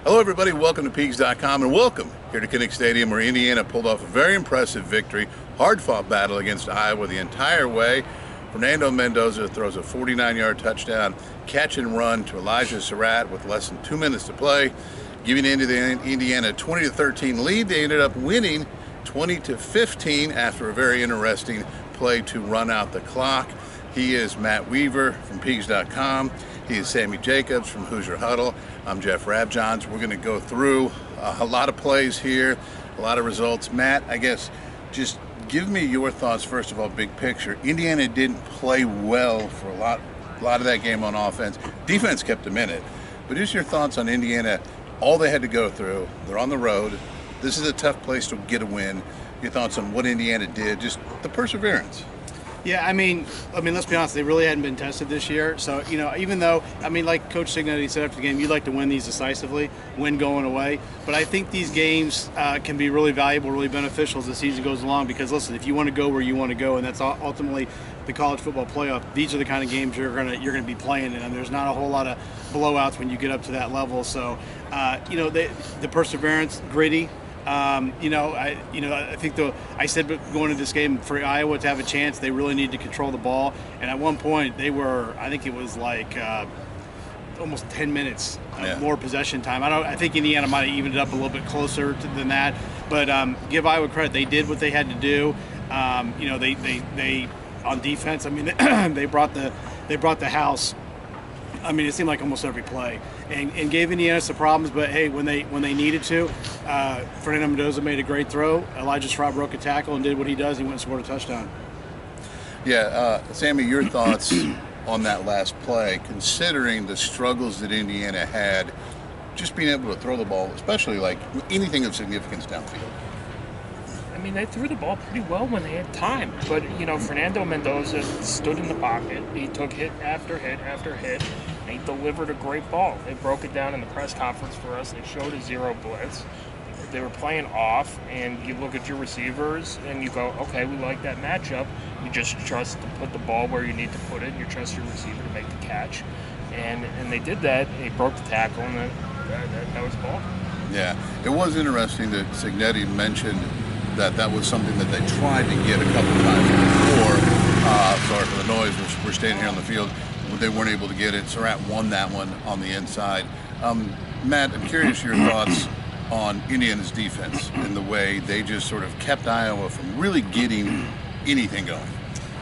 Hello, everybody. Welcome to Peegs.com, and welcome here to Kinnick Stadium, where Indiana pulled off a very impressive victory. Hard-fought battle against Iowa the entire way. Fernando Mendoza throws a 49-yard touchdown, catch and run to Elijah Surratt with less than 2 minutes to play, giving Indiana a 20-13 lead. They ended up winning 20-15 after a very interesting play to run out the clock. He is Matt Weaver from Peegs.com. He is Sammy Jacobs from Hoosier Huddle. I'm Jeff Rabjohns. We're going to go through a lot of plays here, a lot of results. Matt, I guess just give me your thoughts, first of all, big picture. Indiana didn't play well for a lot of that game on offense. Defense kept them in it. But just your thoughts on Indiana, all they had to go through. They're on the road. This is a tough place to get a win. Your thoughts on what Indiana did, just the perseverance. Yeah, I mean, let's be honest. They really hadn't been tested this year. So, even though, like Coach Signetti said after the game, you'd like to win these decisively, win going away. But I think these games can be really valuable, really beneficial as the season goes along. Because listen, if you want to go where you want to go, and that's ultimately the college football playoff, these are the kind of games you're gonna be playing in, and there's not a whole lot of blowouts when you get up to that level. So, the perseverance, gritty. I think I said going into this game for Iowa to have a chance, they really need to control the ball. And at one point, I think it was like almost 10 minutes more possession time. I think Indiana might have evened it up a little bit closer than that. But give Iowa credit; they did what they had to do. They on defense. They brought the house. It seemed like almost every play, and gave Indiana some problems. But hey, when they needed to, Fernando Mendoza made a great throw. Elijah Surratt broke a tackle and did what he does. He went and scored a touchdown. Yeah, Sammy, your thoughts on that last play, considering the struggles that Indiana had, just being able to throw the ball, especially like anything of significance downfield. They threw the ball pretty well when they had time. But, Fernando Mendoza stood in the pocket. He took hit after hit after hit, and he delivered a great ball. They broke it down in the press conference for us. They showed a zero blitz. They were playing off, and you look at your receivers, and you go, okay, we like that matchup. You just trust to put the ball where you need to put it, and you trust your receiver to make the catch. And they did that. They broke the tackle, and that was the ball. Yeah, it was interesting that Signetti mentioned that was something that they tried to get a couple times before. Sorry for the noise. We're standing here on the field. But they weren't able to get it. Surratt won that one on the inside. Matt, I'm curious your thoughts on Indiana's defense and the way they just sort of kept Iowa from really getting anything going.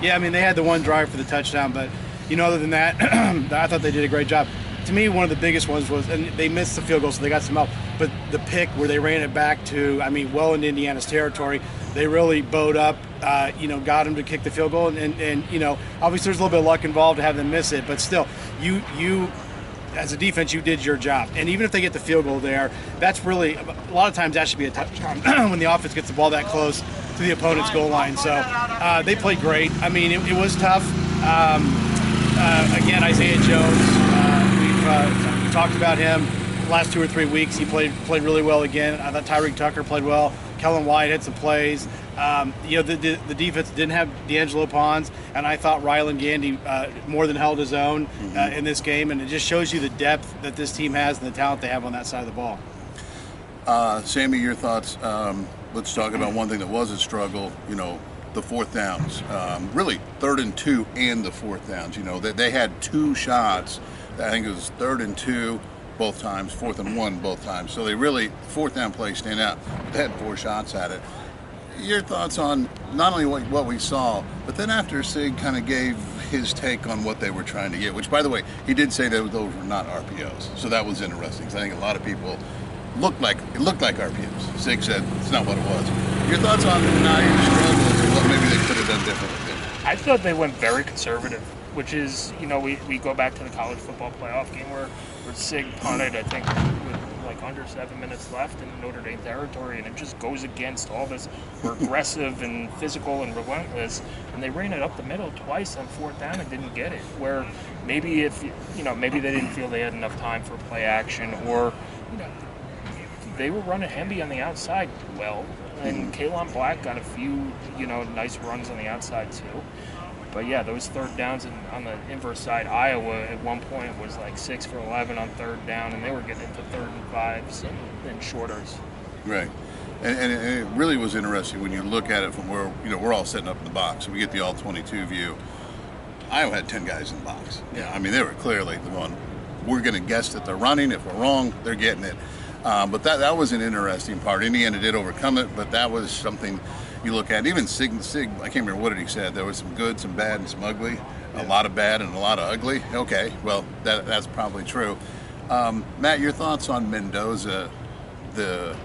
Yeah, they had the one drive for the touchdown, but other than that, I thought they did a great job. To me, one of the biggest ones was, and they missed the field goal, so they got some help, but the pick where they ran it back to, well into Indiana's territory, they really bowed up, got them to kick the field goal, and obviously there's a little bit of luck involved to have them miss it, but still, you as a defense, you did your job. And even if they get the field goal there, that's really, a lot of times that should be a touchdown when the offense gets the ball that close to the opponent's goal line. So they played great. It was tough. Again, Isaiah Jones, we talked about him the last 2 or 3 weeks. He played really well again. I thought Tyreek Tucker played well. Kellen White had some plays. The defense didn't have D'Angelo Pons, and I thought Rylan Gandy more than held his own in this game. And it just shows you the depth that this team has and the talent they have on that side of the ball. Sammy, your thoughts? Let's talk about one thing that was a struggle. The fourth downs, really 3rd and 2 and the fourth downs. They had 2 shots. I think it was 3rd and 2 both times, 4th and 1 both times. So they really, 4th down play stand out. They had 4 shots at it. Your thoughts on not only what we saw, but then after Sig kind of gave his take on what they were trying to get, which, by the way, he did say that those were not RPOs. So that was interesting, because I think a lot of people it looked like RPOs. Sig said it's not what it was. Your thoughts on now your struggles and what maybe they could have done differently? I thought they went very conservative, which is, we go back to the college football playoff game where Sig punted, I think, with like under 7 minutes left in Notre Dame territory, and it just goes against all this. We're aggressive and physical and relentless, and they ran it up the middle twice on 4th down and didn't get it. Where maybe maybe they didn't feel they had enough time for play action, or they were running Hemby on the outside well, and Kalon Black got a few nice runs on the outside too. But yeah, those third downs on the inverse side, Iowa at one point was like 6 for 11 on third down, and they were getting into 3rd and 5s and shorters. Right. And it really was interesting when you look at it from where, we're all setting up in the box. We get the all-22 view. Iowa had 10 guys in the box. Yeah, I mean, they were clearly the one. We're going to guess that they're running. If we're wrong, they're getting it. But that was an interesting part. Indiana did overcome it, but that was something you look at. Even Sig, I can't remember what he said. There was some good, some bad, and some ugly. A lot of bad and a lot of ugly. Okay, well, that's probably true. Matt, your thoughts on Mendoza, the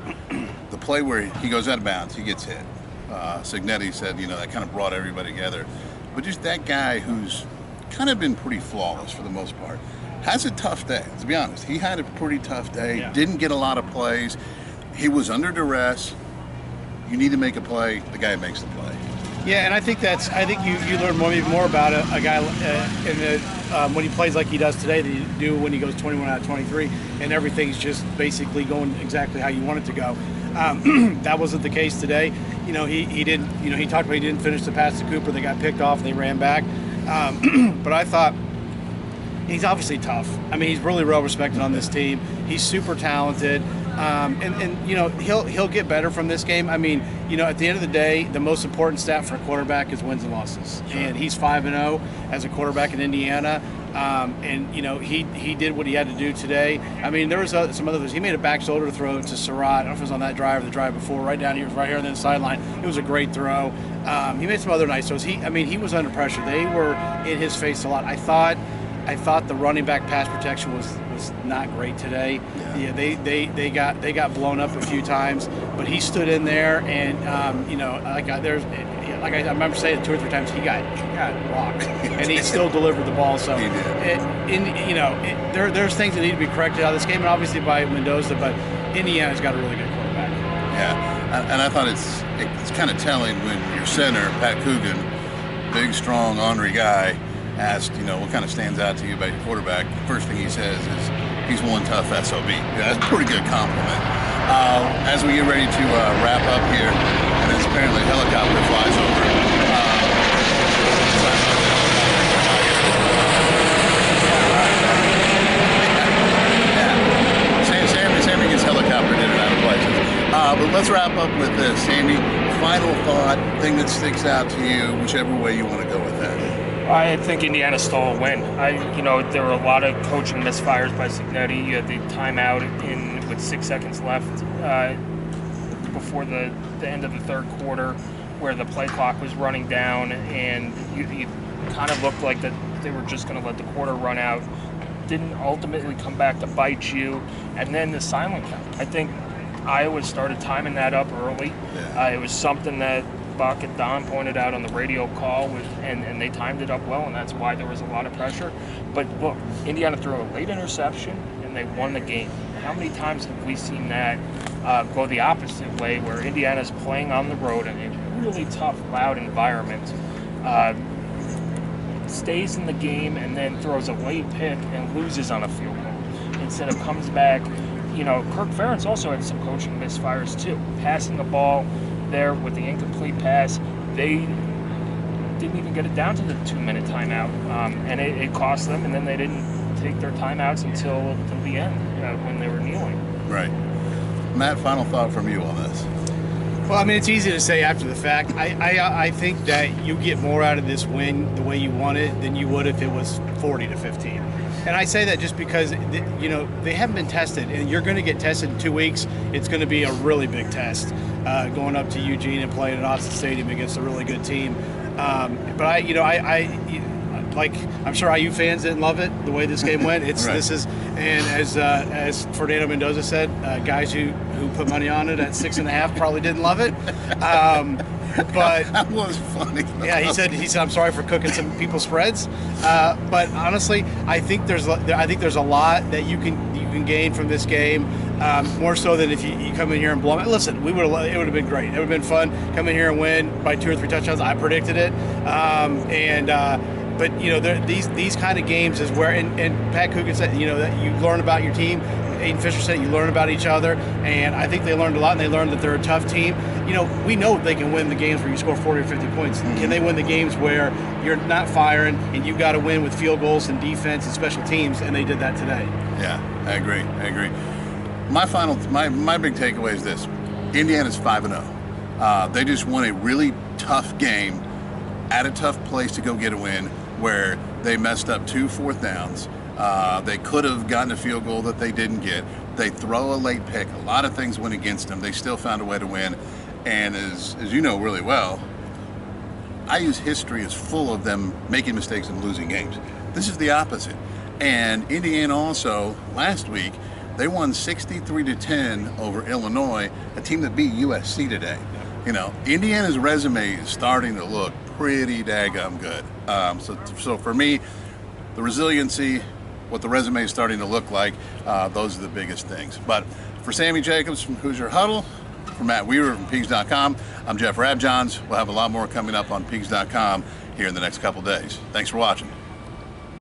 play where he goes out of bounds, he gets hit. Signetti said, that kind of brought everybody together. But just that guy who's kind of been pretty flawless for the most part, has a tough day. To be honest, he had a pretty tough day. Yeah. Didn't get a lot of plays. He was under duress. You need to make a play. The guy makes the play. Yeah, and I think you learn more about a guy when he plays like he does today than you do when he goes 21 out of 23, and everything's just basically going exactly how you want it to go. That wasn't the case today. He didn't. He talked about he didn't finish the pass to Cooper. They got picked off. They ran back. But I thought he's obviously tough. I mean, he's really well respected on this team. He's super talented. And he'll get better from this game. I mean, at the end of the day, the most important stat for a quarterback is wins and losses. Sure. And he's 5-0 as a quarterback in Indiana. He did what he had to do today. I mean, there was some other things. He made a back shoulder throw to Surratt. I don't know if it was on that drive or the drive before, right down here, right here on the sideline. It was a great throw. He made some other nice throws. He was under pressure. They were in his face a lot. I thought the running back pass protection was not great today. Yeah, they got blown up a few times, but he stood in there and I remember saying it 2 or 3 times, he got blocked and he still delivered the ball. So he did. There's things that need to be corrected out of this game, and obviously by Mendoza, but Indiana's got a really good quarterback. Yeah, and I thought it's kind of telling when your center, Pat Coogan, big, strong, ornery guy, asked, what kind of stands out to you about your quarterback. The first thing he says is he's one tough SOB. Yeah, that's a pretty good compliment. As we get ready to wrap up here, and there's apparently a helicopter flies over. Sammy gets helicoptered in and out of places. But let's wrap up with this. Sammy, final thought, thing that sticks out to you, whichever way you want to go with that. I think Indiana stole a win. There were a lot of coaching misfires by Signetti. You had the timeout with 6 seconds left before the end of the third quarter, where the play clock was running down, and you kind of looked like that they were just going to let the quarter run out. Didn't ultimately come back to bite you, and then the silent count. I think Iowa started timing that up early. Yeah. It was something that Buck and Don pointed out on the radio call, and they timed it up well, and that's why there was a lot of pressure. But look, Indiana threw a late interception, and they won the game. How many times have we seen that go the opposite way, where Indiana's playing on the road in a really tough, loud environment, stays in the game, and then throws a late pick and loses on a field goal instead of comes back? Kirk Ferentz also had some coaching misfires too. Passing the ball there with the incomplete pass, they didn't even get it down to the 2-minute timeout, and it cost them, and then they didn't take their timeouts until the end when they were kneeling. Right. Matt, final thought from you on this. Well, I mean, it's easy to say after the fact. I think that you get more out of this win the way you want it than you would if it was 40-15. And I say that just because, they haven't been tested, and you're going to get tested in 2 weeks. It's going to be a really big test going up to Eugene and playing at Austin Stadium against a really good team. But I'm sure IU fans didn't love it the way this game went. Right. And as Fernando Mendoza said, guys who put money on it at 6.5 probably didn't love it. But that was funny. Yeah, he said I'm sorry for cooking some people's spreads. But honestly, I think there's a lot that you can gain from this game. More so than if you come in here and blow them. Listen, it would have been great. It would have been fun. Come in here and win by 2 or 3 touchdowns. I predicted it. But these kind of games is where, and Pat Coogan said, that you learn about your team. Aiden Fisher said, you learn about each other, and I think they learned a lot, and they learned that they're a tough team. You know, we know they can win the games where you score 40 or 50 points. Can they win the games where you're not firing and you got to win with field goals and defense and special teams? And they did that today. Yeah, I agree. My big takeaway is this: Indiana's 5-0. They just won a really tough game at a tough place to go get a win, where they messed up 2 fourth downs. They could have gotten a field goal that they didn't get. They throw a late pick. A lot of things went against them. They still found a way to win. And as you know really well, I use history as full of them making mistakes and losing games. This is the opposite. And Indiana also, last week, they won 63-10 over Illinois, a team that beat USC today. You know, Indiana's resume is starting to look pretty daggum good. So for me, the resiliency, what the resume is starting to look like, those are the biggest things. But for Sammy Jacobs from Hoosier Huddle, for Matt Weaver from Peegs.com, I'm Jeff Rabjohns. We'll have a lot more coming up on Peegs.com here in the next couple days. Thanks for watching.